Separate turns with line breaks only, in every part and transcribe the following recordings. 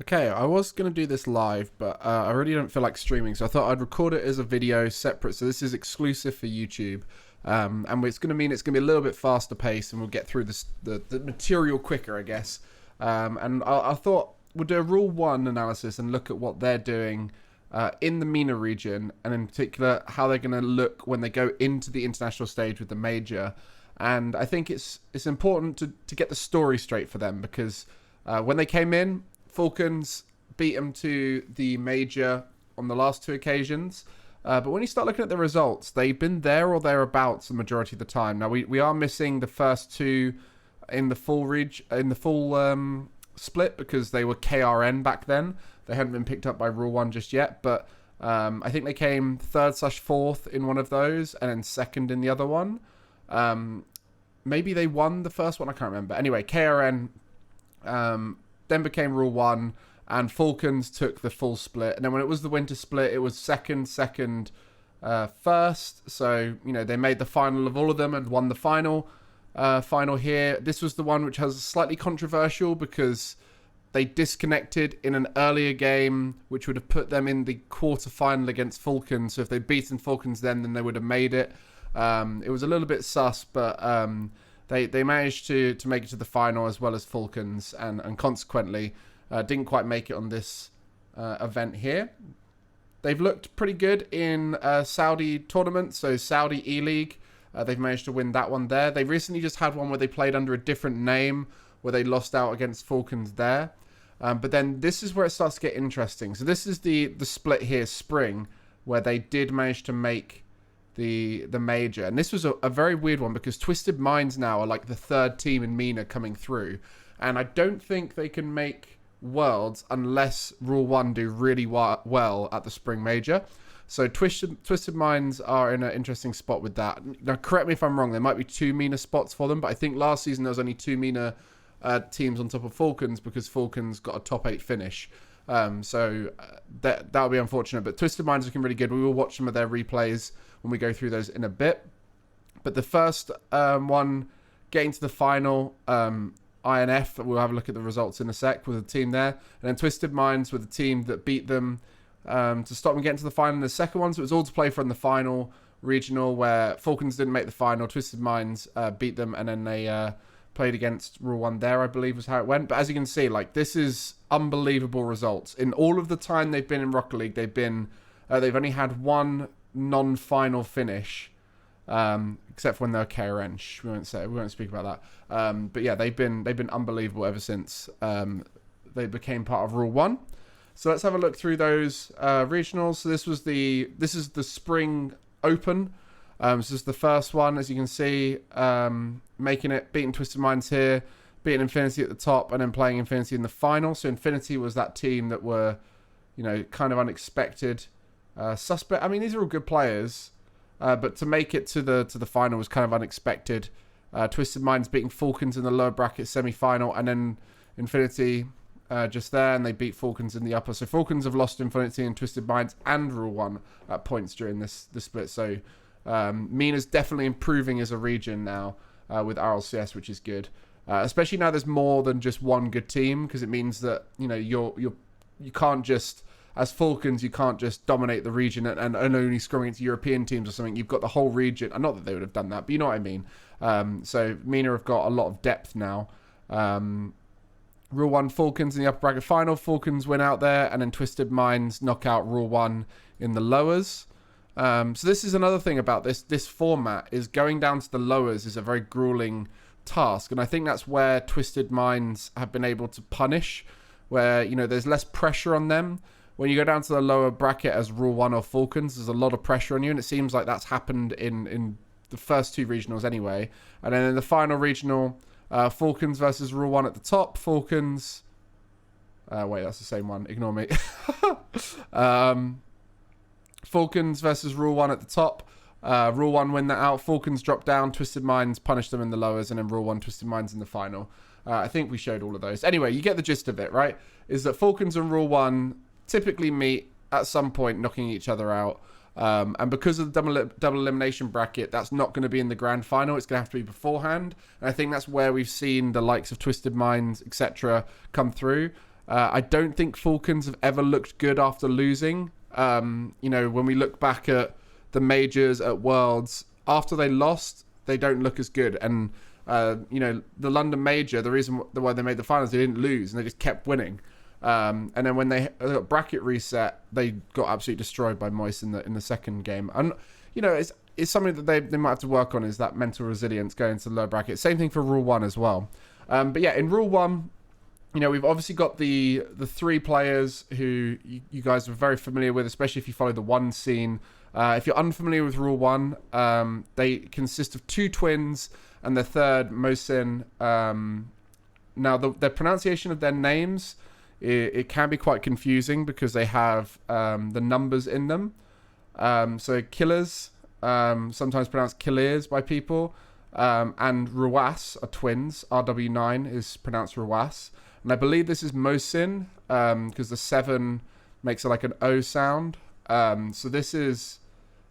Okay, I was going to do this live, but I really don't feel like streaming, so I thought I'd record it as a video separate. So this is exclusive for YouTube, and it's going to mean it's going to be a little bit faster paced, and we'll get through the material quicker, I guess. And I thought we'll do a Rule 1 analysis and look at what they're doing in the MENA region, and in particular how they're going to look when they go into the international stage with the major. And I think it's important to get the story straight for them, because when they came in, Falcons beat them to the major on the last two occasions. But when you start looking at the results, they've been there or thereabouts the majority of the time. Now, we are missing the first two in the full split, because they were KRN back then. They hadn't been picked up by Rule 1 just yet. But I think they came 3rd/4th in one of those and then 2nd in the other one. Maybe they won the first one. I can't remember. Anyway, KRN then became Rule 1, and Falcons took the full split. And then when it was the winter split, it was second, first. So, they made the final of all of them and won the final here. This was the one which has slightly controversial, because they disconnected in an earlier game, which would have put them in the quarterfinal against Falcons. So if they'd beaten Falcons then they would have made it. It was a little bit sus, but they managed to make it to the final as well as Falcons, and consequently didn't quite make it on this event here. They've looked pretty good in Saudi tournaments, so Saudi E-League. They've managed to win that one there. They recently just had one where they played under a different name, where they lost out against Falcons there. But then this is where it starts to get interesting. So this is the split here, spring, where they did manage to make the major. And this was a very weird one, because Twisted Minds now are like the 3rd team in MENA coming through. And I don't think they can make Worlds unless Rule 1 do really well at the spring major. So Twisted Minds are in an interesting spot with that. Now, correct me if I'm wrong, there might be 2 MENA spots for them, but I think last season there was only 2 MENA teams on top of Falcons, because Falcons got a top 8 finish. So that'll be unfortunate. But Twisted Minds are looking really good. We will watch some of their replays when we go through those in a bit. But the first one getting to the final, INF, we'll have a look at the results in a sec, with the team there. And then Twisted Minds with the team that beat them to stop them getting to the final in the second one. So it was all to play for in the final regional, where Falcons didn't make the final. Twisted Minds beat them, and then they played against Rule 1 there, I believe was how it went. But as you can see, this is unbelievable results. In all of the time they've been in Rocket League, they've only had one non-final finish, except for when they're KRN. We won't speak about that. But yeah, they've been unbelievable ever since they became part of Rule 1. So let's have a look through those regionals. So this is the Spring Open. So this is the first one, as you can see, beating Twisted Minds here, beating Infinity at the top, and then playing Infinity in the final. So Infinity was that team that were, kind of unexpected suspect. I mean, these are all good players, but to make it to the final was kind of unexpected. Twisted Minds beating Falcons in the lower bracket semi-final, and then Infinity just there, and they beat Falcons in the upper. So Falcons have lost Infinity and Twisted Minds and Rule 1 at points during this split. So MENA's definitely improving as a region now with RLCS, which is good. Especially now there's more than just one good team, because it means that you can't just, as Falcons, you can't just dominate the region and only scoring into European teams or something. You've got the whole region. Not that they would have done that, but you know what I mean. So MENA have got a lot of depth now. Rule 1 Falcons in the upper bracket final. Falcons win out there, and then Twisted Minds knock out Rule 1 in the lowers. So this is another thing about this format, is going down to the lowers is a very grueling task, and I think that's where Twisted Minds have been able to punish, where there's less pressure on them. When you go down to the lower bracket as Rule 1 or Falcons, there's a lot of pressure on you, and it seems like that's happened in the first 2 regionals anyway. And then in the final regional, Falcons versus Rule 1 at the top. Falcons wait, that's the same one, ignore me. Falcons versus Rule 1 at the top. Rule 1 win that out. Falcons drop down. Twisted Minds punish them in the lowers. And then Rule 1, Twisted Minds in the final. I think we showed all of those. Anyway, you get the gist of it, right? Is that Falcons and Rule 1 typically meet at some point, knocking each other out. And because of the double elimination bracket, that's not going to be in the grand final. It's going to have to be beforehand. And I think that's where we've seen the likes of Twisted Minds, etc., come through. I don't think Falcons have ever looked good after losing. When we look back at the majors, at Worlds, after they lost, they don't look as good. And, the London major, the reason why they made the finals, they didn't lose and they just kept winning. And then when they got bracket reset, they got absolutely destroyed by Moist in the second game. And, it's something that they might have to work on, is that mental resilience going to the lower bracket. Same thing for Rule 1 as well. But yeah, in Rule 1, we've obviously got the 3 players who you guys are very familiar with, especially if you follow the one scene. If you're unfamiliar with Rule 1, they consist of 2 twins and the third, Mohsin. Now, the pronunciation of their names, it can be quite confusing because they have the numbers in them. So Killers, sometimes pronounced Killers by people, and Ruas are twins. RW9 is pronounced Ruas. And I believe this is Mohsin, because the 7 makes it like an O sound. So this is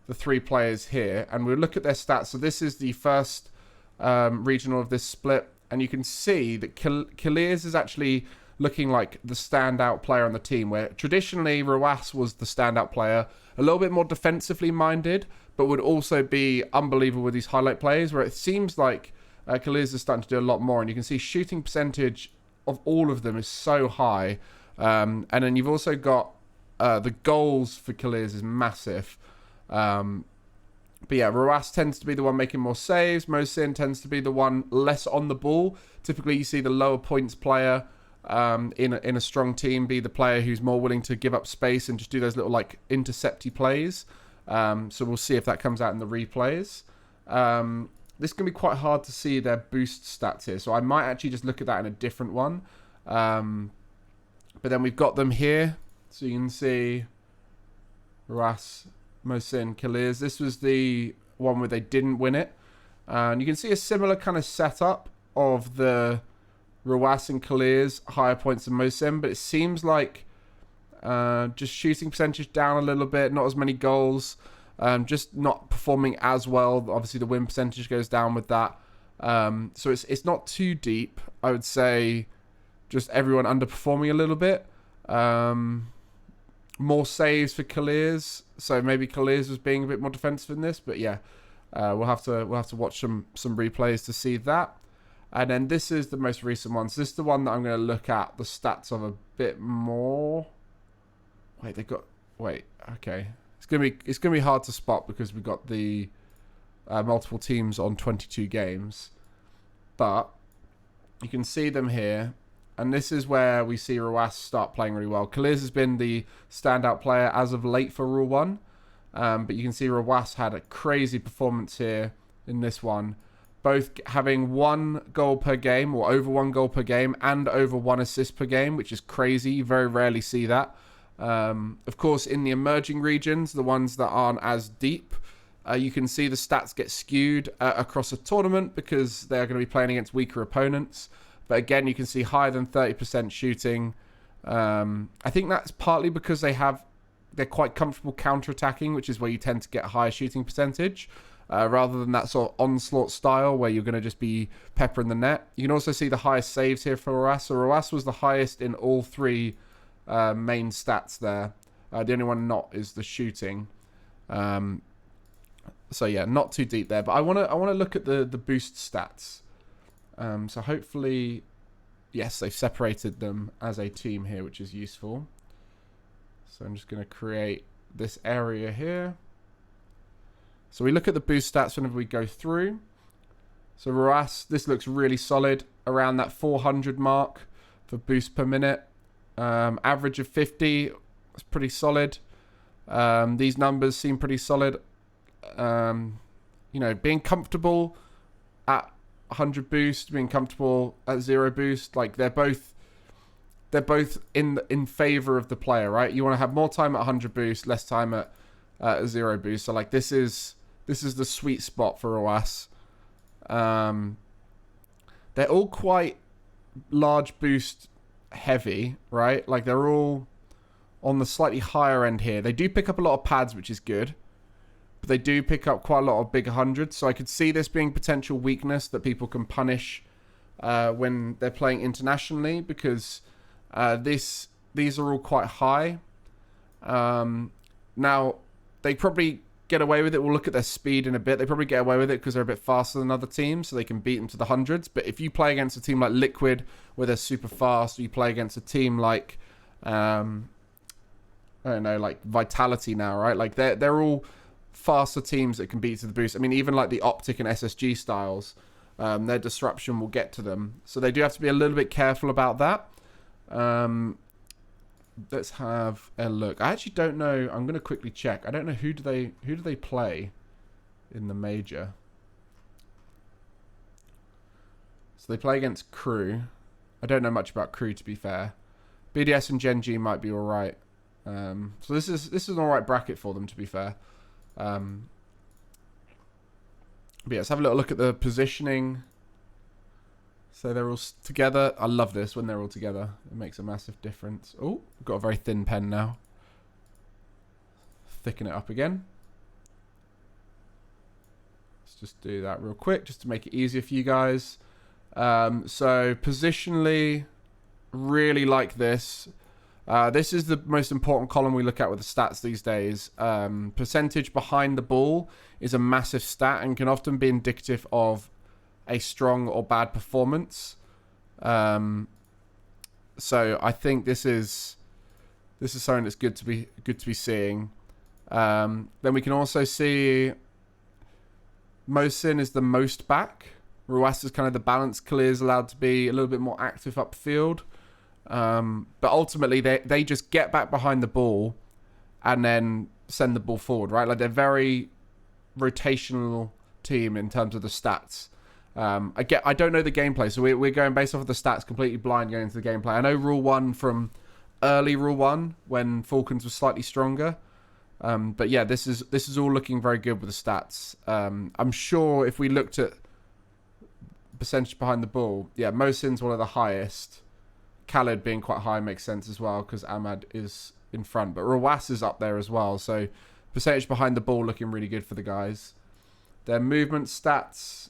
the 3 players here, and we'll look at their stats. So this is the first regional of this split, and you can see that Killers is actually looking like the standout player on the team, where traditionally Ruas was the standout player, a little bit more defensively minded, but would also be unbelievable with these highlight plays, where it seems like Killers is starting to do a lot more, and you can see shooting percentage of all of them is so high. And then you've also got the goals for Killers is massive. But yeah, Ruas tends to be the one making more saves. Mohsin tends to be the one less on the ball. Typically, you see the lower points player in a strong team be the player who's more willing to give up space and just do those little like intercepty plays. So we'll see if that comes out in the replays. This is going to be quite hard to see their boost stats here, so I might actually just look at that in a different one. But then we've got them here, so you can see Ruas, Mohsin, Killers. This was the one where they didn't win it. And you can see a similar kind of setup of the Ruas and Killers, higher points than Mohsin, but it seems like just shooting percentage down a little bit, not as many goals, just not performing as well. Obviously, the win percentage goes down with that. So it's not too deep. I would say just everyone underperforming a little bit. More saves for Killers, so maybe Killers was being a bit more defensive in this. But yeah, we'll have to watch some replays to see that. And then this is the most recent one. So this is the one that I'm going to look at the stats of a bit more. Okay. It's gonna be hard to spot because we've got the multiple teams on 22 games, but you can see them here, and this is where we see Ruas start playing really well. Killers has been the standout player as of late for Rule 1, but you can see Ruas had a crazy performance here in this one, both having 1 goal per game or over 1 goal per game and over 1 assist per game, which is crazy. You very rarely see that. Of course, in the emerging regions, the ones that aren't as deep, you can see the stats get skewed across a tournament because they're going to be playing against weaker opponents. But again, you can see higher than 30% shooting. I think that's partly because they're quite comfortable counter-attacking, which is where you tend to get a higher shooting percentage, rather than that sort of onslaught style where you're going to just be peppering the net. You can also see the highest saves here for Ruas. So Ruas was the highest in all 3 main stats there. The only one not is the shooting. So yeah, not too deep there. But I want to look at the boost stats. So hopefully, yes, they've separated them as a team here, which is useful. So I'm just going to create this area here. So we look at the boost stats whenever we go through. So Ruas, this looks really solid, around that 400 mark for boost per minute. Average of 50 is pretty solid. These numbers seem pretty solid. Being comfortable at 100 boost, being comfortable at 0 boost, like they're both in favor of the player, right? You want to have more time at 100 boost, less time at 0 boost. So like this is the sweet spot for Ruas. They're all quite large boost heavy, right? Like they're all on the slightly higher end here. They do pick up a lot of pads, which is good, but they do pick up quite a lot of big hundreds. So I could see this being potential weakness that people can punish when they're playing internationally, because These are all quite high. Now, they probably get away with it. We'll look at their speed in a bit. They probably get away with it because they're a bit faster than other teams, so they can beat them to the hundreds. But if you play against a team like Liquid, where they're super fast, or you play against a team like, I don't know, like Vitality now, right? Like they're all faster teams that can beat to the boost. I mean, even like the Optic and SSG styles, their disruption will get to them. So they do have to be a little bit careful about that. Let's have a look. I actually don't know. I'm going to quickly check. I don't know who do they play in the major. So they play against Crew. I don't know much about Crew, to be fair. BDS and Gen G might be all right. So this is an all right bracket for them, to be fair. But yeah, let's have a little look at the positioning. So they're all together. I love this when they're all together. It makes a massive difference. Oh, we've got a very thin pen now. Thicken it up again. Let's just do that real quick, just to make it easier for you guys. So positionally, really like this. This is the most important column we look at with the stats these days. Percentage behind the ball is a massive stat and can often be indicative of a strong or bad performance. So I think this is something that's good to be seeing. Then we can also see Mosin is the most back. Ruas is kind of the balance. Clear is allowed to be a little bit more active upfield. But ultimately they just get back behind the ball and then send the ball forward, right? Like they're very rotational team in terms of the stats. I don't know the gameplay, so we're going based off of the stats, completely blind going into the gameplay. I know Rule 1 from early Rule 1 when Falcons was slightly stronger. But yeah, this is all looking very good with the stats. I'm sure if we looked at percentage behind the ball, yeah, Mosin's one of the highest. Khaled being quite high makes sense as well because Ahmad is in front. But Rawas is up there as well. So percentage behind the ball looking really good for the guys. Their movement stats,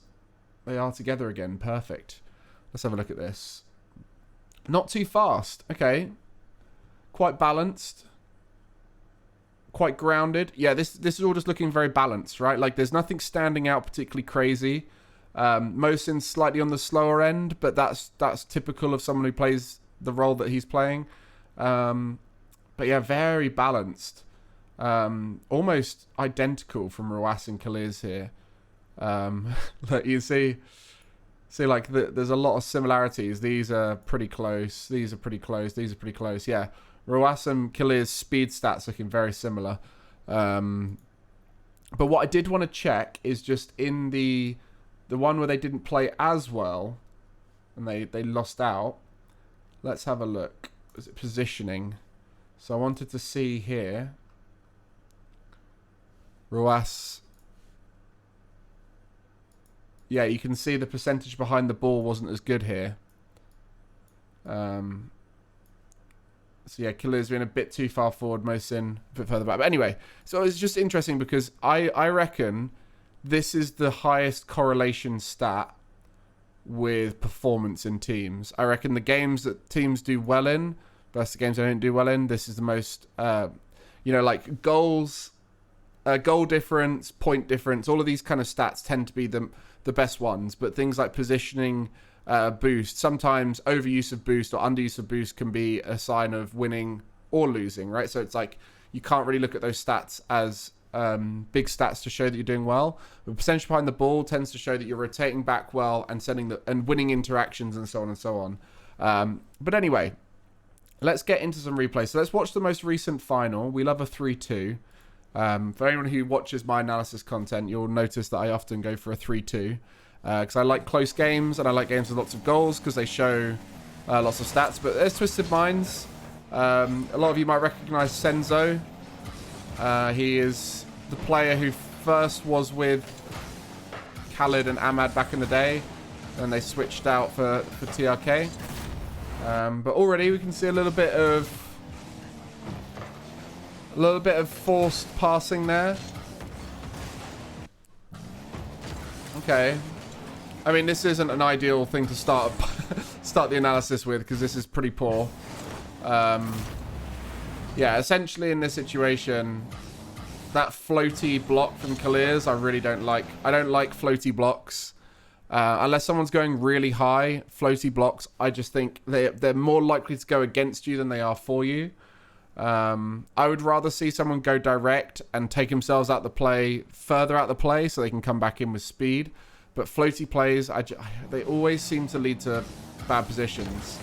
they are together again. Perfect. Let's have a look at this. Not too fast. Okay. Quite balanced. Quite grounded. Yeah, this is all just looking very balanced, right? Like there's nothing standing out particularly crazy. Mosin's slightly on the slower end, but that's typical of someone who plays the role that he's playing. But yeah, very balanced. Almost identical from Rawas and Khalid's here. Look, you see like there's a lot of similarities. These are pretty close. These are pretty close. These are pretty close. Yeah, Rawas and Khalid's speed stats looking very similar. But what I did want to check is just in the one where they didn't play as well and they lost out. Let's have a look. Is it positioning? So I wanted to see here. Rawas. Yeah, you can see the percentage behind the ball wasn't as good here. So yeah, Killer's been a bit too far forward, Mosin a bit further back. But anyway, so it's just interesting because I reckon this is the highest correlation stat with performance in teams. I reckon the games that teams do well in versus the games they don't do well in, this is the most, like goals, goal difference, point difference, all of these kind of stats tend to be the best ones. But things like positioning, boost, sometimes overuse of boost or underuse of boost can be a sign of winning or losing, right? So it's like you can't really look at those stats as big stats to show that you're doing well. The percentage behind the ball tends to show that you're rotating back well and and winning interactions and so on and so on. But anyway, let's get into some replays. So let's watch the most recent final. We love a 3-2. For anyone who watches my analysis content, you'll notice that I often go for a 3-2 because I like close games and I like games with lots of goals because they show lots of stats. But there's Twisted Minds. A lot of you might recognize Senzo. He is the player who first was with Khalid and Ahmad back in the day, and they switched out for TRK. But already we can see a little bit of forced passing there. Okay. I mean, this isn't an ideal thing to start the analysis with because this is pretty poor. Yeah, essentially in this situation, that floaty block from Clears, I really don't like. I don't like floaty blocks. Unless someone's going really high, floaty blocks, I just think they're more likely to go against you than they are for you. I would rather see someone go direct and take themselves out the play, further out the play, so they can come back in with speed. But floaty plays, they always seem to lead to bad positions.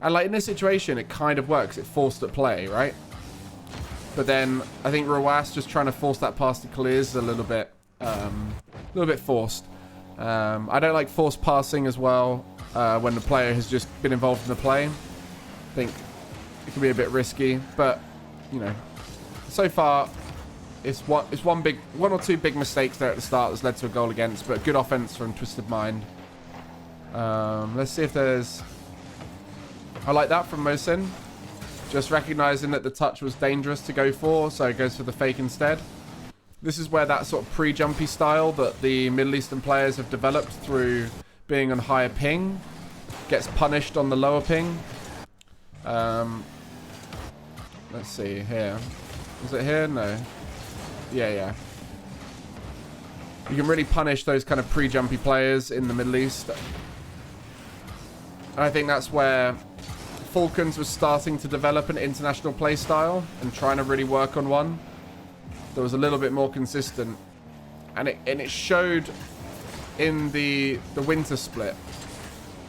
And like in this situation, it kind of works. It forced at play, right? But then I think Rawas just trying to force that pass to Clears is a little bit forced. I don't like forced passing as well when the player has just been involved in the play. I think it can be a bit risky, but you know, so far it's one or two big mistakes there at the start that's led to a goal against, but good offense from Twisted Mind. Let's see if there's. I like that from Mosin. Just recognizing that the touch was dangerous to go for, so it goes for the fake instead. This is where that sort of pre-jumpy style that the Middle Eastern players have developed through being on higher ping gets punished on the lower ping. Let's see here. Is it here? No. Yeah. You can really punish those kind of pre-jumpy players in the Middle East. And I think that's where Falcons was starting to develop an international play style and trying to really work on one that was a little bit more consistent, and it showed in the winter split.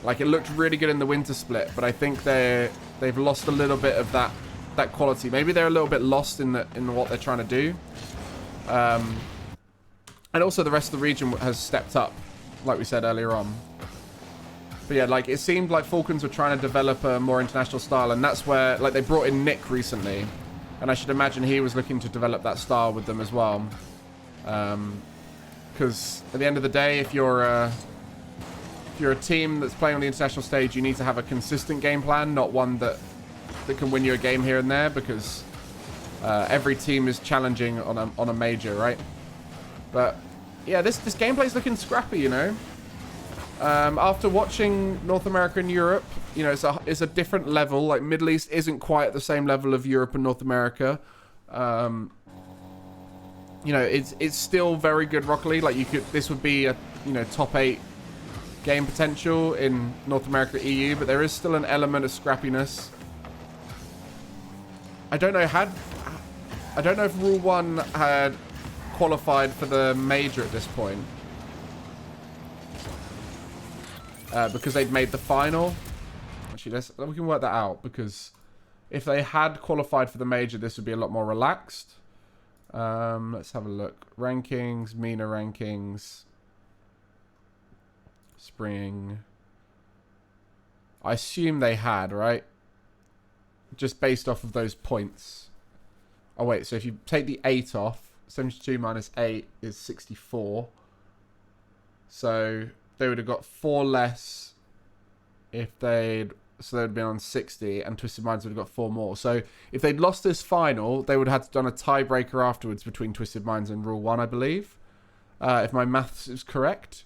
Like, it looked really good in the winter split, but I think they've lost a little bit of that quality. Maybe they're a little bit lost in what they're trying to do, and also the rest of the region has stepped up, like we said earlier on. But yeah, like, it seemed like Falcons were trying to develop a more international style, and that's where, like, they brought in Nick recently, and I should imagine he was looking to develop that style with them as well. Because at the end of the day, if you're a team that's playing on the international stage, you need to have a consistent game plan, not one that can win you a game here and there, because every team is challenging on a major, right? But yeah, this gameplay's looking scrappy, you know. After watching North America and Europe, you know, it's a different level. Like, Middle East isn't quite at the same level of Europe and North America. You know, it's still very good Rocket League. Like, this would be a, you know, top 8 game potential in North America, EU, but there is still an element of scrappiness. I don't know if Rule 1 had qualified for the major at this point. Because they'd made the final. Actually, we can work that out, because if they had qualified for the major, this would be a lot more relaxed. Let's have a look. Rankings, MENA rankings. Spring. I assume they had, right? Just based off of those points. Oh, wait. So if you take the 8 off, 72 minus 8 is 64. So they would have got 4 less if they'd been on 60, and Twisted Minds would have got 4 more. So if they'd lost this final, they would have had to done a tiebreaker afterwards between Twisted Minds and Rule 1, I believe. If my maths is correct.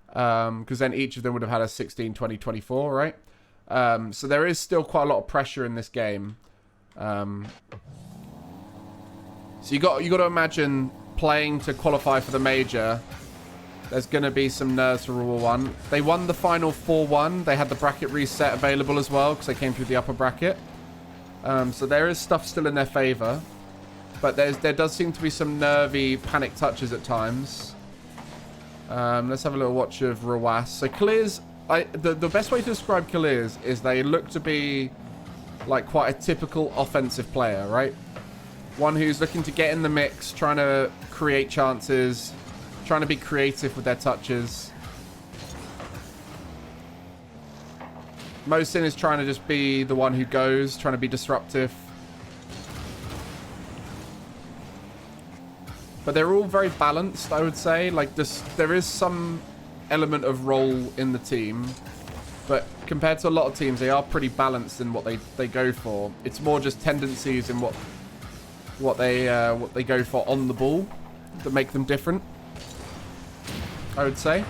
Because then each of them would have had a 16, 20, 24, right? So there is still quite a lot of pressure in this game. So you got to imagine playing to qualify for the major. There's going to be some nerves for Rule 1. They won the final 4-1. They had the bracket reset available as well, because they came through the upper bracket. So there is stuff still in their favour. But there does seem to be some nervy panic touches at times. Let's have a little watch of Rawas. So Clears, the best way to describe Clears is they look to be like quite a typical offensive player, right? One who's looking to get in the mix, trying to create chances, trying to be creative with their touches. Mosin is trying to just be the one who goes, trying to be disruptive. But they're all very balanced, I would say. Like, there is some element of role in the team, but compared to a lot of teams, they are pretty balanced in what they go for. It's more just tendencies in what they go for on the ball that make them different, I would say.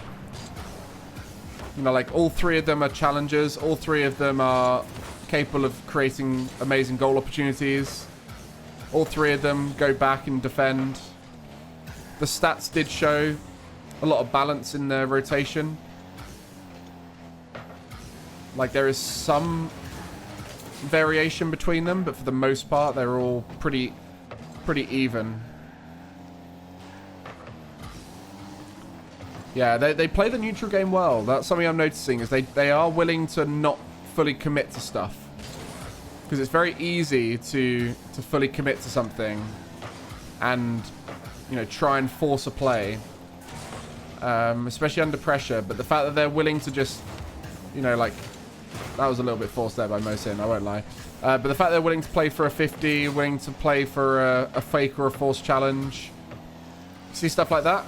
You know, like, all 3 of them are challengers. All 3 of them are capable of creating amazing goal opportunities. All three of them go back and defend. The stats did show a lot of balance in their rotation. Like, there is some variation between them, but for the most part, they're all pretty even. Yeah, they play the neutral game well. That's something I'm noticing, is they are willing to not fully commit to stuff. Because it's very easy to fully commit to something and, you know, try and force a play. Especially under pressure. But the fact that they're willing to just, you know, like, that was a little bit forced there by Mosin, I won't lie. But the fact they're willing to play for a 50, willing to play for a fake or a forced challenge. See stuff like that?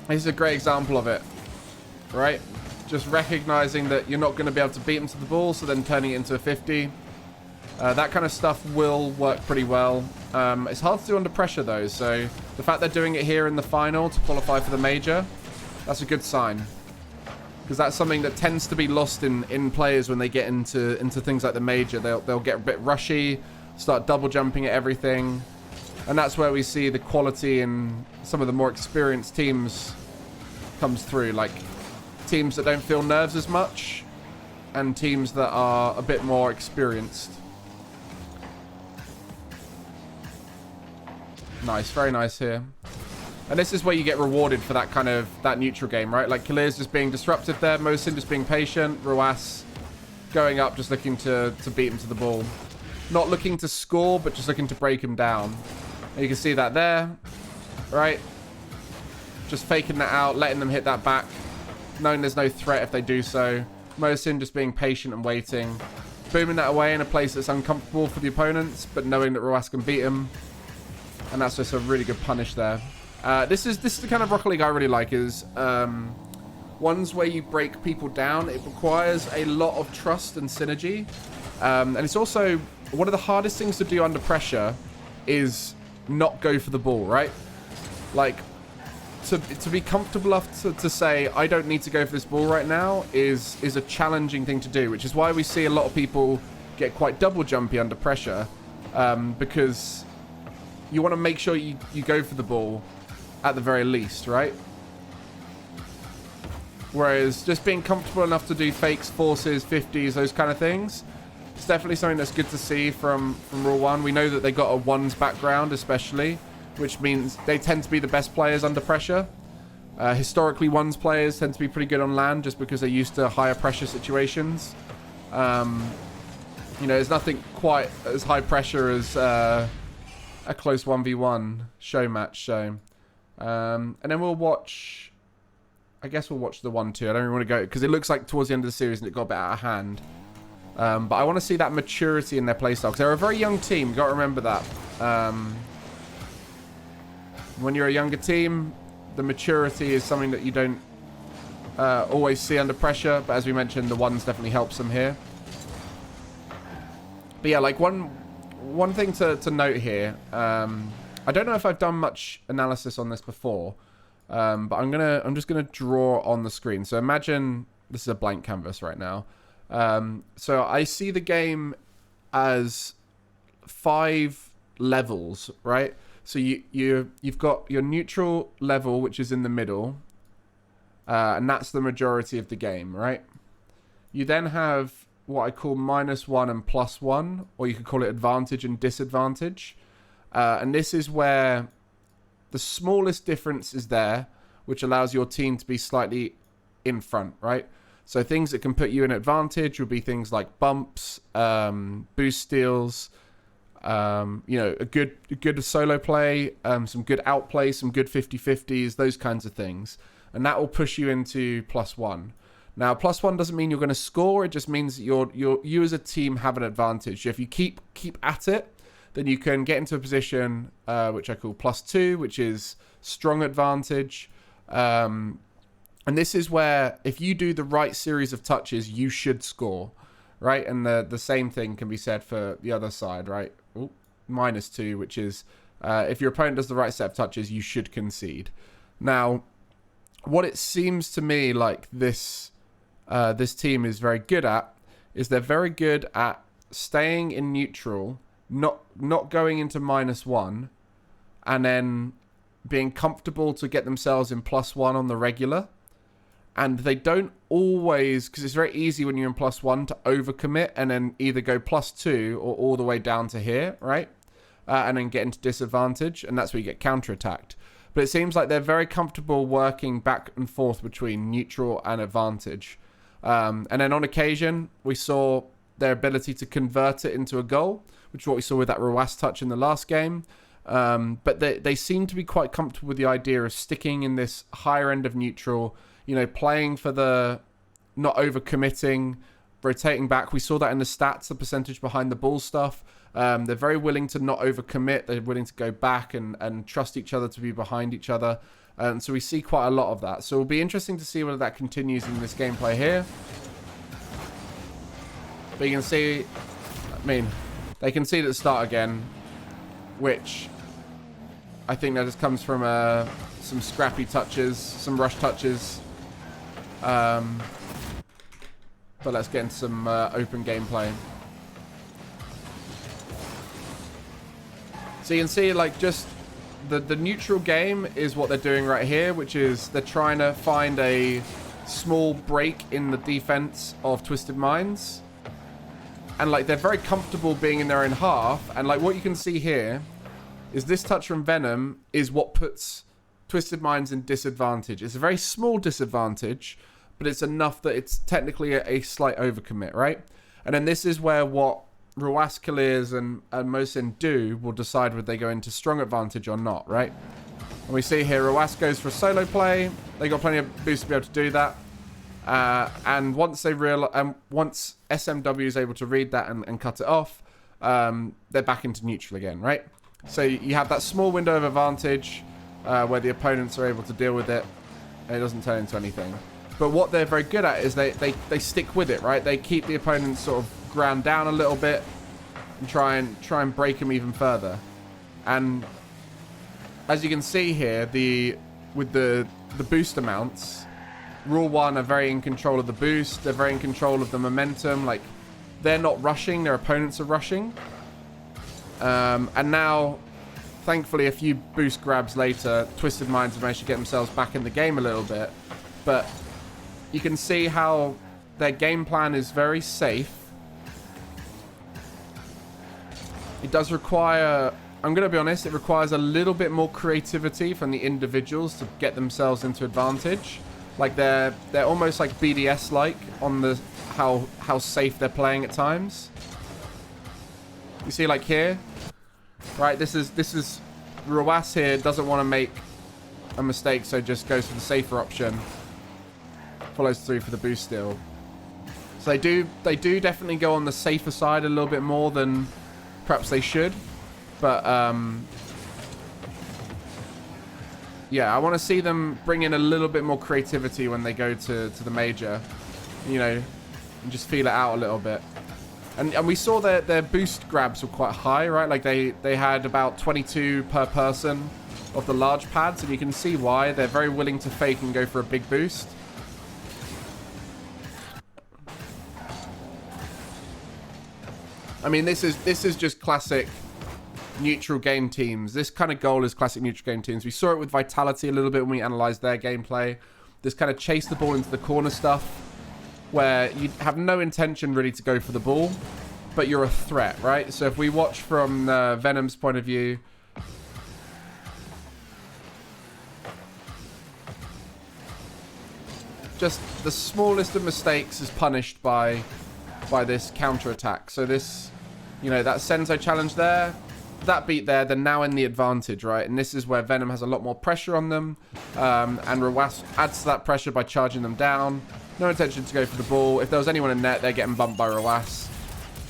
This is a great example of it, right? Just recognizing that you're not going to be able to beat them to the ball, so then turning it into a 50. That kind of stuff will work pretty well. It's hard to do under pressure, though, so the fact they're doing it here in the final to qualify for the major, that's a good sign. Because that's something that tends to be lost in players when they get into things like the major. They'll get a bit rushy, start double jumping at everything. And that's where we see the quality in some of the more experienced teams comes through. Like, teams that don't feel nerves as much and teams that are a bit more experienced. Nice, very nice here. And this is where you get rewarded for that kind of, that neutral game, right? Like, Kalir's just being disruptive there, Mosin just being patient, Ruas going up, just looking to beat him to the ball. Not looking to score, but just looking to break him down. And you can see that there, right? Just faking that out, letting them hit that back, knowing there's no threat if they do so. Mosin just being patient and waiting. Booming that away in a place that's uncomfortable for the opponents, but knowing that Ruas can beat him. And that's just a really good punish there. This is the kind of Rocket League I really like, is ones where you break people down. It requires a lot of trust and synergy. And it's also one of the hardest things to do under pressure is not go for the ball, right? Like, to be comfortable enough to say, I don't need to go for this ball right now is a challenging thing to do, which is why we see a lot of people get quite double jumpy under pressure, because you want to make sure you go for the ball at the very least, right? Whereas just being comfortable enough to do fakes, forces, 50s, those kind of things, it's definitely something that's good to see from Rule 1. We know that they got a ones background especially, which means they tend to be the best players under pressure. Historically, ones players tend to be pretty good on land just because they're used to higher pressure situations. You know, there's nothing quite as high pressure as a close 1v1 show match. So, and then we'll watch, I guess we'll watch the 1-2. I don't really want to go, because it looks like towards the end of the series and it got a bit out of hand. But I want to see that maturity in their playstyle, because they're a very young team. You've got to remember that. When you're a younger team, the maturity is something that you don't always see under pressure. But as we mentioned, the ones definitely helps them here. But yeah, like one thing to note here. I don't know if I've done much analysis on this before, but I'm just gonna draw on the screen. So imagine this is a blank canvas right now. So I see the game as 5 levels, right? So you've got your neutral level, which is in the middle, and that's the majority of the game, right? You then have what I call -1 and +1, or you could call it advantage and disadvantage. And this is where the smallest difference is there, which allows your team to be slightly in front, right? So things that can put you in advantage would be things like bumps, boost steals, you know, a good solo play, some good outplay, some good 50-50s, those kinds of things. And that will push you into +1. Now, +1 doesn't mean you're going to score. It just means that you as a team have an advantage. If you keep at it, then you can get into a position which I call +2, which is strong advantage. And this is where if you do the right series of touches, you should score, right? And the same thing can be said for the other side, right? Ooh, -2, which is if your opponent does the right set of touches, you should concede. Now, what it seems to me like this this team is very good at is they're very good at staying in neutral, not going into -1, and then being comfortable to get themselves in +1 on the regular. And they don't always, because it's very easy when you're in +1 to overcommit and then either go +2 or all the way down to here, right? And then get into disadvantage, and that's where you get counterattacked. But it seems like they're very comfortable working back and forth between neutral and advantage. And then on occasion, we saw their ability to convert it into a goal, which is what we saw with that Rawas touch in the last game. But they seem to be quite comfortable with the idea of sticking in this higher end of neutral, you know, playing for the not overcommitting, rotating back. We saw that in the stats, the percentage behind the ball stuff. They're very willing to not overcommit. They're willing to go back and trust each other to be behind each other. And so we see quite a lot of that. So it'll be interesting to see whether that continues in this gameplay here. But you can see, I mean, they concede at the start again, which I think that just comes from some scrappy touches, some rush touches. But let's get into some open gameplay. So you can see, like, just the neutral game is what they're doing right here, which is they're trying to find a small break in the defense of Twisted Minds. And, like, they're very comfortable being in their own half. And, like, what you can see here is this touch from Venom is what puts Twisted Minds in disadvantage. It's a very small disadvantage, but it's enough that it's technically a slight overcommit, right? And then this is where what Rawas, Kalirs, and Mosin do will decide whether they go into strong advantage or not, right? And we see here Rawas goes for a solo play. They got plenty of boost to be able to do that. And once once SMW is able to read that and cut it off, they're back into neutral again, right? So you have that small window of advantage where the opponents are able to deal with it, and it doesn't turn into anything. But what they're very good at is they stick with it, right? They keep the opponents sort of ground down a little bit and try and break them even further. And as you can see here, with the boost amounts, Rule 1 are very in control of the boost. They're very in control of the momentum. Like, they're not rushing, their opponents are rushing. And now, thankfully, a few boost grabs later, Twisted Minds have managed to get themselves back in the game a little bit. But you can see how their game plan is very safe. It does require, I'm going to be honest, it requires a little bit more creativity from the individuals to get themselves into advantage. Like, they're almost like BDS-like on the how safe they're playing at times. You see, like here, right? This is Rawas here doesn't want to make a mistake, so just goes for the safer option. Follows through for the boost steal. So they do definitely go on the safer side a little bit more than perhaps they should, but yeah, I want to see them bring in a little bit more creativity when they go to the major, you know, and just feel it out a little bit. And we saw their boost grabs were quite high, right? Like they had about 22 per person of the large pads, and you can see why. They're very willing to fake and go for a big boost. I mean, this is just classic neutral game teams. This kind of goal is classic neutral game teams. We saw it with Vitality a little bit when we analysed their gameplay. This kind of chase the ball into the corner stuff, where you have no intention really to go for the ball, but you're a threat, right? So if we watch from Venom's point of view, just the smallest of mistakes is punished by this counter-attack. So this, you know, that Senzo challenge there, that beat there, they're now in the advantage, right? And this is where Venom has a lot more pressure on them, and Rawas adds to that pressure by charging them down. No intention to go for the ball. If there was anyone in net, they're getting bumped by Rawas.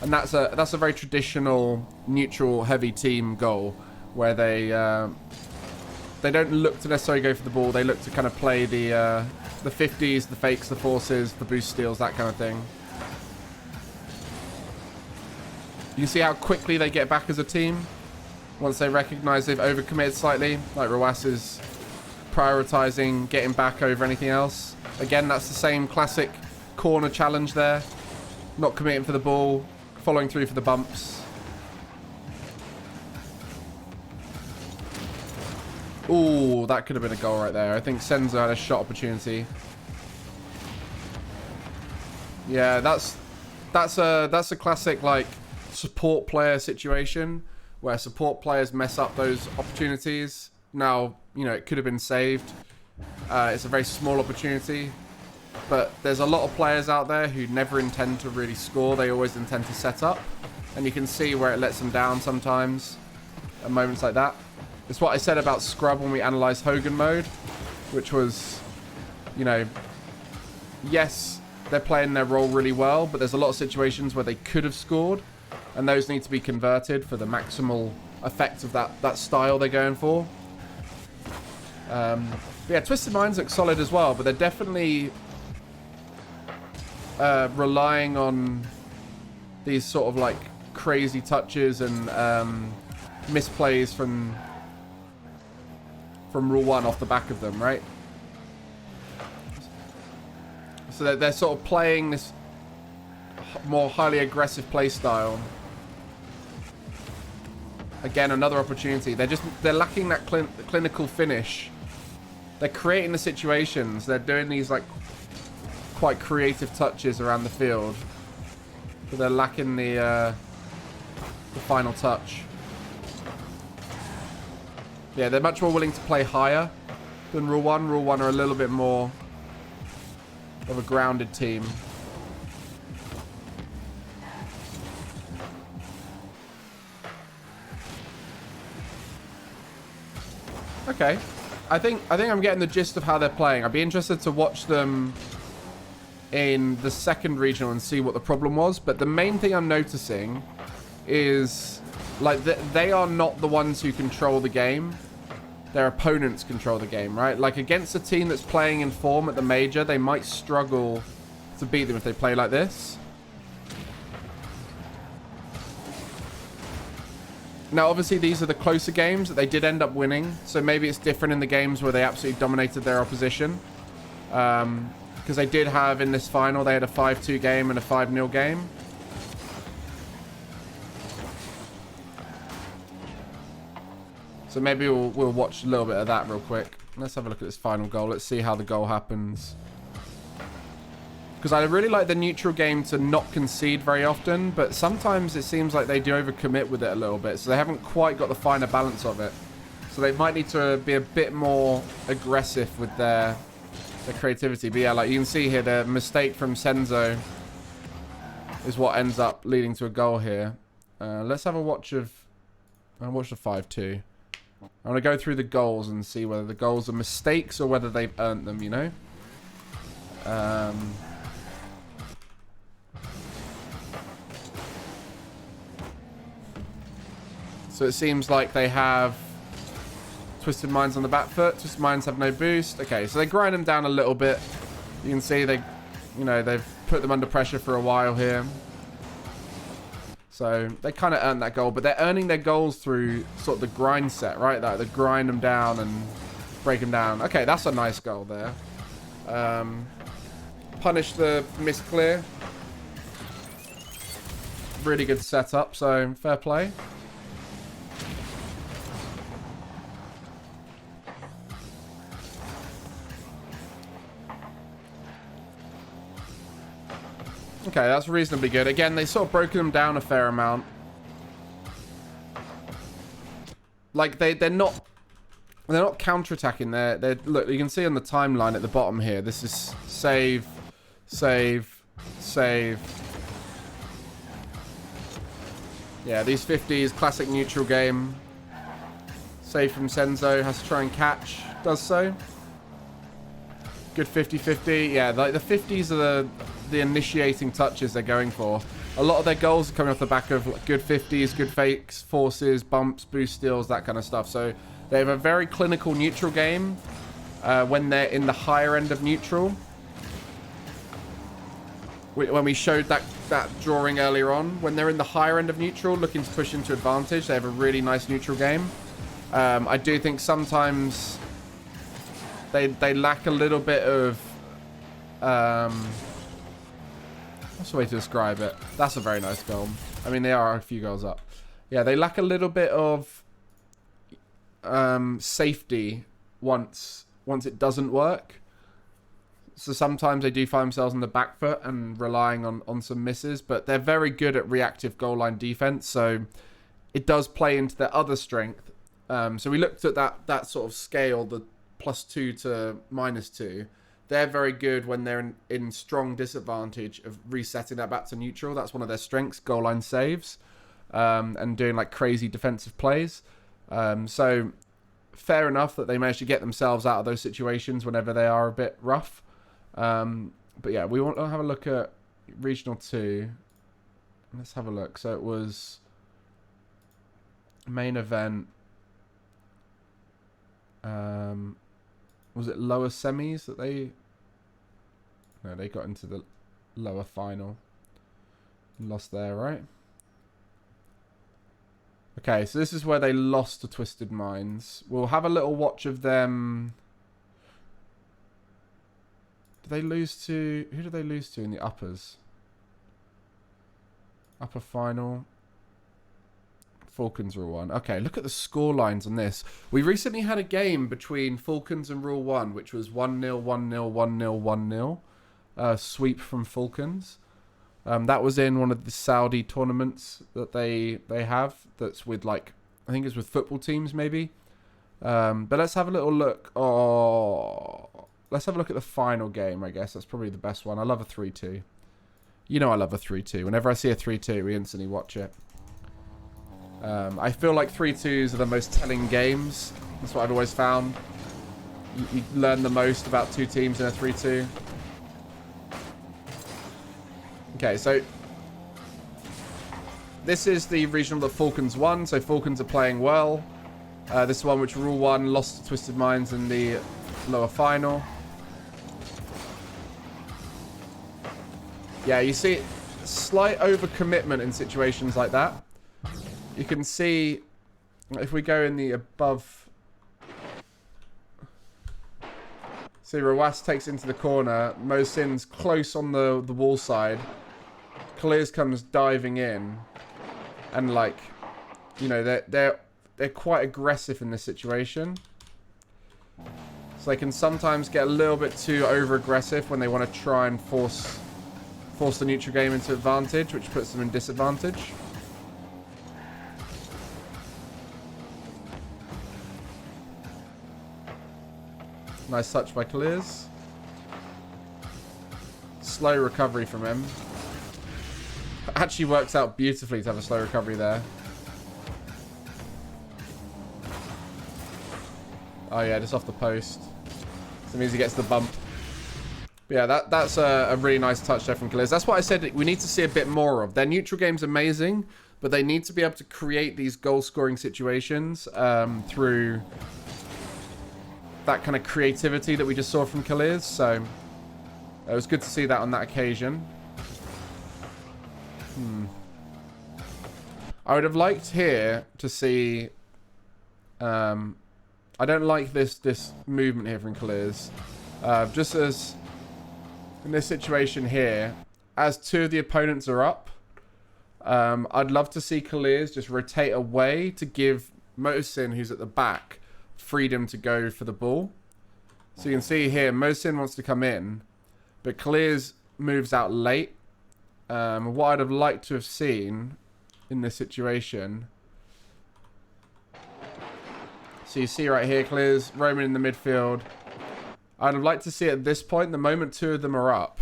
And that's a very traditional neutral heavy team goal, where they don't look to necessarily go for the ball. They look to kind of play the 50s, the fakes, the forces, the boost steals, that kind of thing. You can see how quickly they get back as a team once they recognize they've overcommitted slightly. Like Rawas is prioritizing getting back over anything else. Again, that's the same classic corner challenge there. Not committing for the ball. Following through for the bumps. Ooh, that could have been a goal right there. I think Senzo had a shot opportunity. Yeah, that's a classic like support player situation where support players mess up those opportunities. Now, you know, it could have been saved. It's a very small opportunity, but there's a lot of players out there who never intend to really score. They always intend to set up, and you can see where it lets them down sometimes at moments like that. It's what I said about Scrub when we analysed Hogan mode, which was, you know, yes, they're playing their role really well, but there's a lot of situations where they could have scored, and those need to be converted for the maximal effect of that style they're going for. But yeah, Twisted Minds look solid as well, but they're definitely relying on these sort of like crazy touches and misplays from Rule 1 off the back of them, right? So they're sort of playing this more highly aggressive play style. Again, another opportunity. They're lacking that clinical finish. They're creating the situations. They're doing these like quite creative touches around the field, but they're lacking the final touch. Yeah, they're much more willing to play higher than Rule 1. Rule 1 are a little bit more of a grounded team. Okay. I think I'm getting the gist of how they're playing. I'd be interested to watch them in the second regional and see what the problem was. But the main thing I'm noticing is like they are not the ones who control the game. Their opponents control the game, right? Like against a team that's playing in form at the major, they might struggle to beat them if they play like this. Now, obviously, these are the closer games that they did end up winning. So maybe it's different in the games where they absolutely dominated their opposition. Because they did have, in this final, they had a 5-2 game and a 5-0 game. So maybe we'll watch a little bit of that real quick. Let's have a look at this final goal. Let's see how the goal happens. Because I really like the neutral game to not concede very often, but sometimes it seems like they do overcommit with it a little bit, so they haven't quite got the finer balance of it. So they might need to be a bit more aggressive with their creativity. But yeah, like you can see here, the mistake from Senzo is what ends up leading to a goal here. Let's have a watch of... I'll watch the 5-2. I want to go through the goals and see whether the goals are mistakes or whether they've earned them, you know? So it seems like they have Twisted Minds on the back foot. Twisted Minds have no boost. Okay, so they grind them down a little bit. You can see they, you know, they've put them under pressure for a while here. So they kind of earned that goal, but they're earning their goals through sort of the grind set, right? That they grind them down and break them down. Okay, that's a nice goal there. Punish the misclear. Really good setup, so fair play. Okay, that's reasonably good. Again, they sort of broken them down a fair amount. Like they're not counterattacking. They're look. You can see on the timeline at the bottom here. This is save, save, save. Yeah, these 50s classic neutral game. Save from Senzo, has to try and catch. Does so. Good 50-50. Yeah, like the 50s are the initiating touches they're going for. A lot of their goals are coming off the back of good 50s, good fakes, forces, bumps, boost steals, that kind of stuff. So they have a very clinical neutral game when they're in the higher end of neutral. When we showed that drawing earlier on, when they're in the higher end of neutral, looking to push into advantage, they have a really nice neutral game. I do think sometimes they lack a little bit of That's the way to describe it. That's a very nice goal. I mean, they are a few goals up. Yeah, they lack a little bit of safety once it doesn't work. So sometimes they do find themselves on the back foot and relying on some misses, but they're very good at reactive goal line defense. So it does play into their other strength. So we looked at that sort of scale, the +2 to -2. They're very good when they're in strong disadvantage of resetting that back to neutral. That's one of their strengths, goal line saves, and doing like crazy defensive plays. So fair enough that they managed to get themselves out of those situations whenever they are a bit rough. But yeah, we want to have a look at Regional 2. Let's have a look. So it was main event. Was it lower semis that they... No, they got into the lower final. Lost there, right? Okay, so this is where they lost to Twisted Minds. We'll have a little watch of them. Did they lose to... Who did they lose to in the uppers? Upper final. Falcons Rule 1. Okay, look at the score lines on this. We recently had a game between Falcons and Rule 1, which was 1-0, 1-0, 1-0, 1-0. Sweep from Falcons. That was in one of the Saudi tournaments that they have. That's with like, I think it's with football teams maybe. But let's have a little look. Let's have a look at the final game, I guess. That's probably the best one. I love a 3-2. You know I love a 3-2. Whenever I see a 3-2, we instantly watch it. I feel like 3-2s are the most telling games. That's what I've always found. You learn the most about two teams in a 3-2. Okay, so this is the regional that Falcons won. So Falcons are playing well. This is one which Rule 1 lost to Twisted Minds in the lower final. Yeah, you see slight overcommitment in situations like that. You can see if we go in the above. See, Rawas takes into the corner. Mosin's close on the wall side. Clears comes diving in, and like, you know, they're quite aggressive in this situation. So they can sometimes get a little bit too over aggressive when they want to try and force the neutral game into advantage, which puts them in disadvantage. Nice touch by Clears. Slow recovery from him. Actually works out beautifully to have a slow recovery there. Oh yeah, just off the post. So it means he gets the bump. But yeah, that's a really nice touch there from Clears. That's what I said we need to see a bit more of. Their neutral game's amazing, but they need to be able to create these goal-scoring situations through that kind of creativity that we just saw from Clears. So it was good to see that on that occasion. I would have liked here to see... I don't like this movement here from Clears. Just as in this situation here, as two of the opponents are up, I'd love to see Clears just rotate away to give Mosin, who's at the back, freedom to go for the ball. So you can see here, Mosin wants to come in, but Clears moves out late. What I'd have liked to have seen in this situation. So you see right here, Clears roaming in the midfield. I'd have liked to see at this point, the moment two of them are up,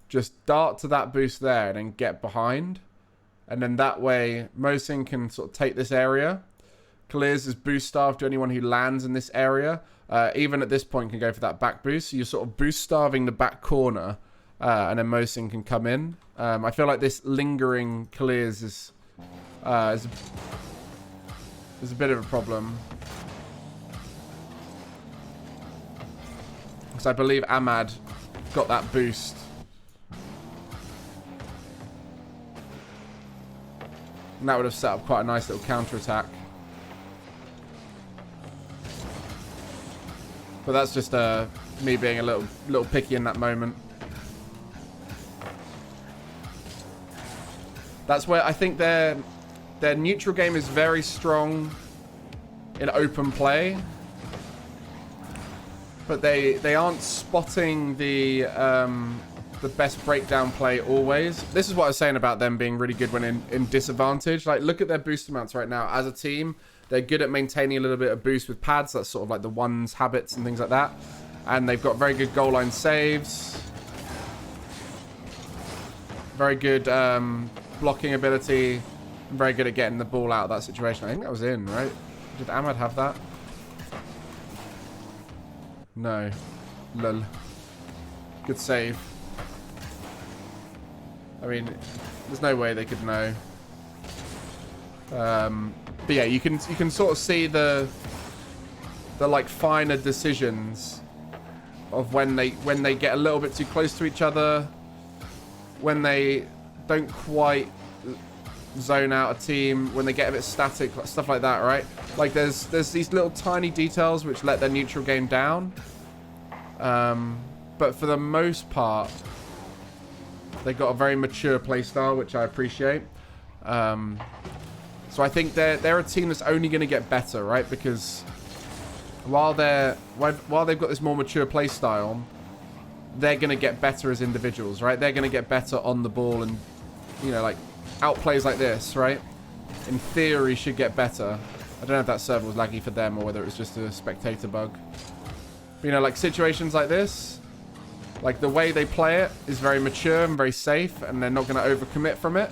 just dart to that boost there and then get behind. And then that way, Mosin can sort of take this area. Clears is boost starved to anyone who lands in this area. Even at this point can go for that back boost. So you're sort of boost starving the back corner. And then Mosin can come in. I feel like this lingering Clears is a bit of a problem. Because I believe Ahmad got that boost. And that would have set up quite a nice little counter-attack. But that's just, me being a little picky in that moment. That's where I think their neutral game is very strong in open play, but they aren't spotting the best breakdown play always. This is what I was saying about them being really good when in disadvantage. Like, look at their boost amounts right now. As a team, they're good at maintaining a little bit of boost with pads. That's sort of like the ones habits and things like that. And they've got very good goal line saves. Very good blocking ability. And very good at getting the ball out of that situation. I think that was in, right? Did Ahmad have that? No. Lol. Good save. I mean, there's no way they could know. But yeah, you can sort of see the like finer decisions of when they get a little bit too close to each other, when they don't quite zone out a team, when they get a bit static, stuff like that, right? Like there's these little tiny details which let their neutral game down. But for the most part, they've got a very mature playstyle, which I appreciate. So I think they're a team that's only going to get better, right? Because while they've got this more mature playstyle, they're going to get better as individuals, right? They're going to get better on the ball, and you know, like outplays like this, right? In theory, should get better. I don't know if that server was laggy for them or whether it was just a spectator bug. But, you know, like situations like this, like the way they play it is very mature and very safe, and they're not going to overcommit from it.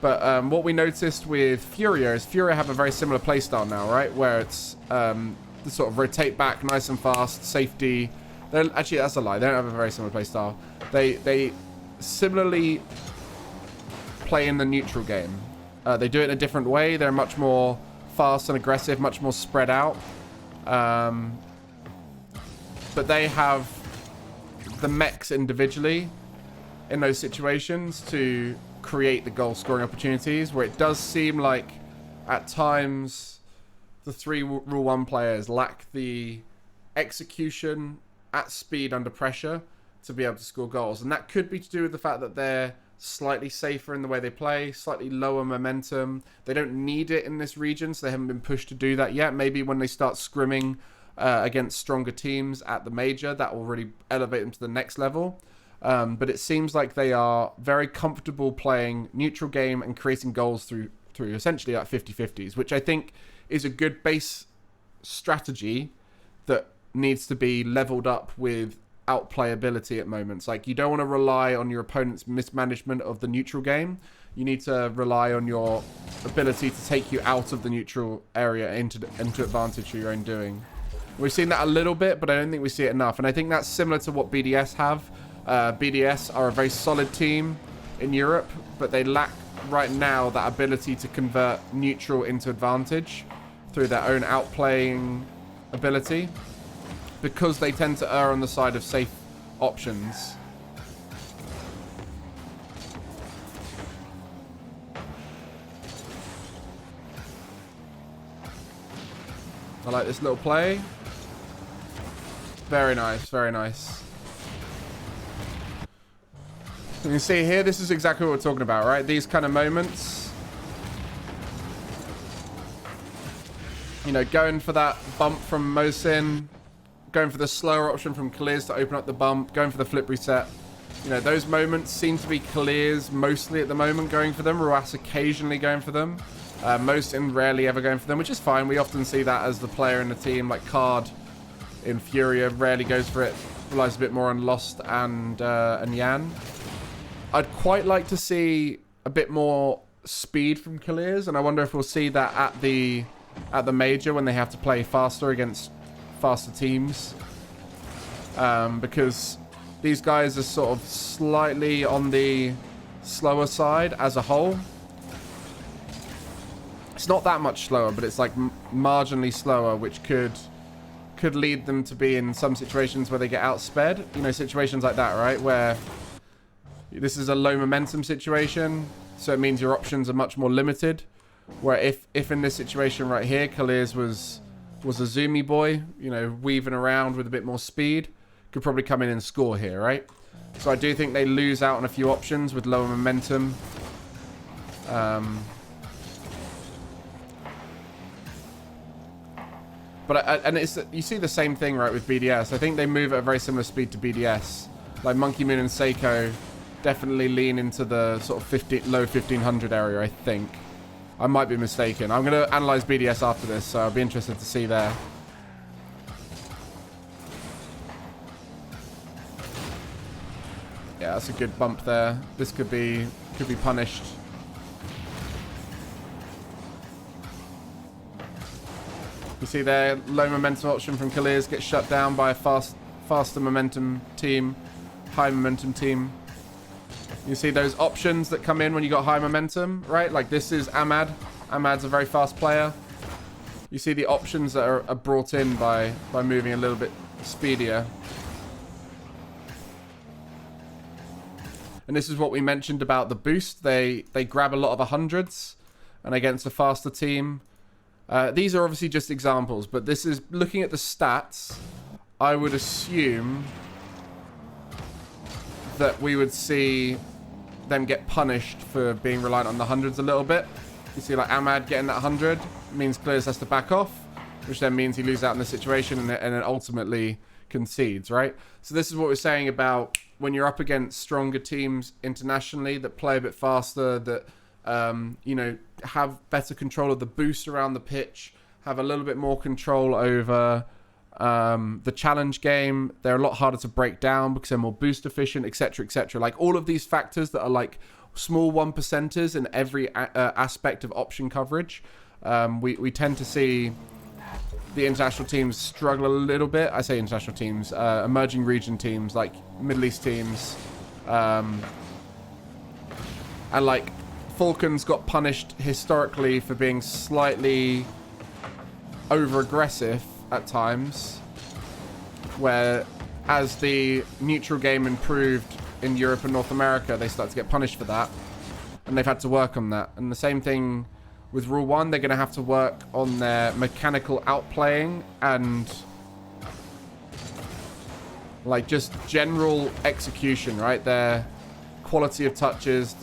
But what we noticed with Furia is Furia have a very similar playstyle now, right? Where it's the sort of rotate back nice and fast, safety. Actually, that's a lie. They don't have a very similar playstyle. They similarly play in the neutral game. They do it in a different way. They're much more fast and aggressive, much more spread out. But they have the mechs individually in those situations to create the goal scoring opportunities, where it does seem like at times the three Rule 1 players lack the execution at speed under pressure to be able to score goals. And that could be to do with the fact that they're slightly safer in the way they play, slightly lower momentum. They don't need it in this region, so they haven't been pushed to do that yet. Maybe when they start scrimming against stronger teams at the major, that will really elevate them to the next level. But it seems like they are very comfortable playing neutral game and creating goals through essentially like 50-50s, which I think is a good base strategy that needs to be leveled up with outplayability at moments. Like, you don't want to rely on your opponent's mismanagement of the neutral game. You need to rely on your ability to take you out of the neutral area into advantage for your own doing. We've seen that a little bit, but I don't think we see it enough. And I think that's similar to what BDS have. BDS are a very solid team in Europe, but they lack right now that ability to convert neutral into advantage through their own outplaying ability, because they tend to err on the side of safe options. I like this little play. Very nice, very nice. You can see here, this is exactly what we're talking about, right? These kind of moments. You know, going for that bump from Mosin, going for the slower option from Kaliz to open up the bump, going for the flip reset. You know, those moments seem to be Kaliz mostly at the moment going for them. Ruas occasionally going for them. Mosin rarely ever going for them, which is fine. We often see that as the player in the team, like Card in Furia rarely goes for it. Relies a bit more on Lost and Yan. I'd quite like to see a bit more speed from Kaliz, and I wonder if we'll see that at the major when they have to play faster against faster teams. Because these guys are sort of slightly on the slower side as a whole. It's not that much slower, but it's like marginally slower, which could lead them to be in some situations where they get outsped. You know, situations like that, right? Where this is a low momentum situation, so it means your options are much more limited. Where if in this situation right here, Kaliz was a zoomy boy, you know, weaving around with a bit more speed, could probably come in and score here, right? So I do think they lose out on a few options with lower momentum. And it's, you see the same thing, right, with BDS. I think they move at a very similar speed to BDS. Like Monkey Moon and Seiko definitely lean into the sort of low 1500 area, I think. I might be mistaken. I'm going to analyze BDS after this, so I'll be interested to see there. Yeah, that's a good bump there. This could be punished. You see there, low momentum option from Kaliers gets shut down by a faster momentum team, high momentum team. You see those options that come in when you got high momentum, right? Like this is Ahmad. Ahmad's a very fast player. You see the options that are brought in by moving a little bit speedier. And this is what we mentioned about the boost. They grab a lot of 100s, and against a faster team. These are obviously just examples, but this is looking at the stats. I would assume that we would see them get punished for being reliant on the 100s a little bit. You see, like Ahmad getting that 100 means Clears has to back off, which then means he loses out in the situation and then ultimately concedes, right? So this is what we're saying about when you're up against stronger teams internationally that play a bit faster, that you know, have better control of the boost around the pitch, have a little bit more control over the challenge game. They're a lot harder to break down because they're more boost efficient, etc., etc. Like all of these factors that are like small 1%ers in every aspect of option coverage. We tend to see the international teams struggle a little bit. I say international teams, emerging region teams, like Middle East teams, and like Falcons got punished historically for being slightly over-aggressive at times, where as the neutral game improved in Europe and North America, they started to get punished for that, and they've had to work on that. And the same thing with Rule 1, they're going to have to work on their mechanical outplaying and like just general execution, right? Their quality of touches,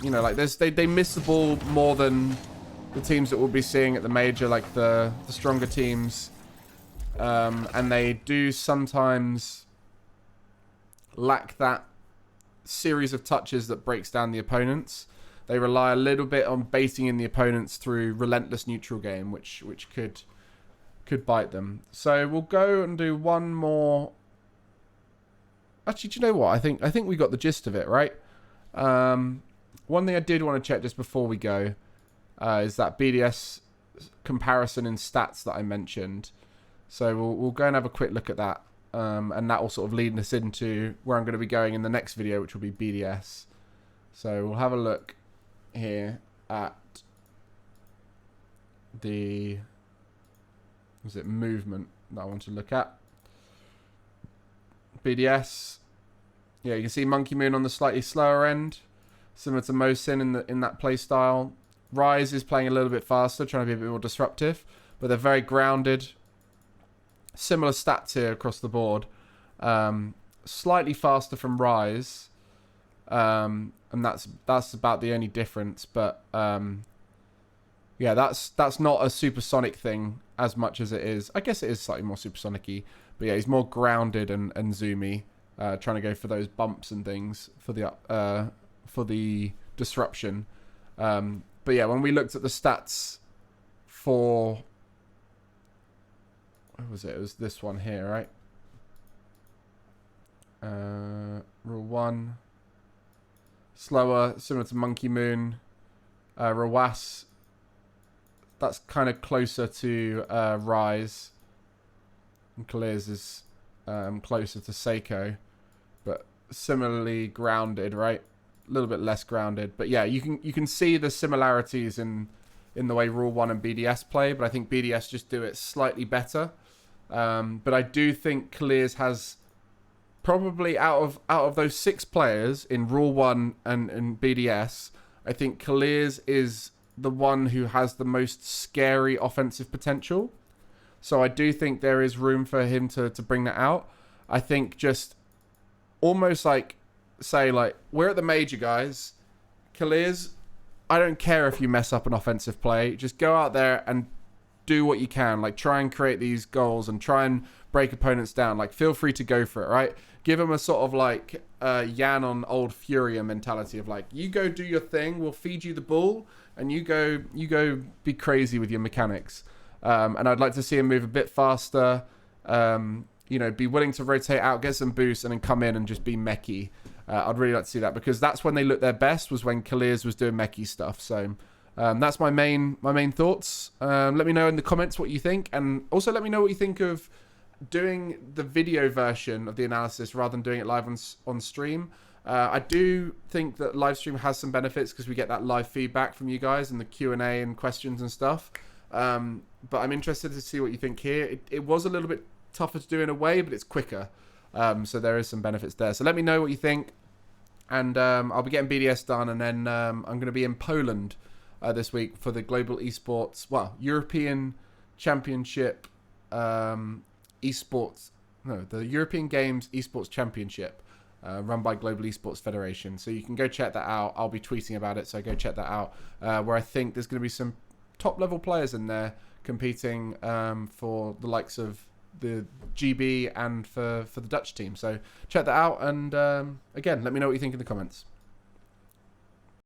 you know, like they miss the ball more than the teams that we'll be seeing at the major, like the stronger teams. And they do sometimes lack that series of touches that breaks down the opponents. They rely a little bit on baiting in the opponents through relentless neutral game, which could bite them. So we'll go and do one more. Actually, do you know what? I think we got the gist of it, right? One thing I did want to check just before we go is that BDS comparison in stats that I mentioned. So we'll go and have a quick look at that. And that will sort of lead us into where I'm going to be going in the next video, which will be BDS. So we'll have a look here at the movement that I want to look at. BDS. Yeah, you can see Monkey Moon on the slightly slower end, similar to Mosin in that play style. Rise is playing a little bit faster, trying to be a bit more disruptive, but they're very grounded. Similar stats here across the board. Slightly faster from Rise, and that's about the only difference. But yeah, that's not a supersonic thing as much as it is. I guess it is slightly more supersonic-y, but yeah, he's more grounded and zoomy, trying to go for those bumps and things for the disruption. But yeah, when we looked at the stats for, what was it? It was this one here, right? Rule 1. Slower, similar to Monkey Moon. Rawas, that's kind of closer to Rise. And Kaliers is closer to Seiko. But similarly grounded, right? A little bit less grounded. But yeah, you can see the similarities in the way Rule 1 and BDS play. But I think BDS just do it slightly better. But I do think Kaliers has probably out of those 6 players in Rule 1 and BDS, I think Kaliers is the one who has the most scary offensive potential. So I do think there is room for him to bring that out. I think just almost like, say, like, we're at the major, guys. Kaliers I don't care if you mess up an offensive play. Just go out there and do what you can. Like, try and create these goals and try and break opponents down. Like, feel free to go for it, right? Give them a sort of like Jan on Old Furia mentality of like, you go do your thing, we'll feed you the ball, and you go be crazy with your mechanics. And I'd like to see him move a bit faster. Be willing to rotate out, get some boosts, and then come in and just be mechy. I'd really like to see that, because that's when they looked their best, was when Kaliers was doing mechy stuff. So that's my main thoughts. Let me know in the comments what you think, and also let me know what you think of doing the video version of the analysis rather than doing it live on stream. I do think that live stream has some benefits because we get that live feedback from you guys and the Q&A and questions and stuff. But I'm interested to see what you think here. It was a little bit tougher to do in a way, but it's quicker. So there is some benefits there. So let me know what you think. And I'll be getting BDS done. And then I'm going to be in Poland this week for the Global Esports, European Championship Esports. No, the European Games Esports Championship run by Global Esports Federation. So you can go check that out. I'll be tweeting about it. So go check that out, where I think there's going to be some top level players in there competing for the likes of the GB and for the Dutch team. So check that out, and again, let me know what you think in the comments.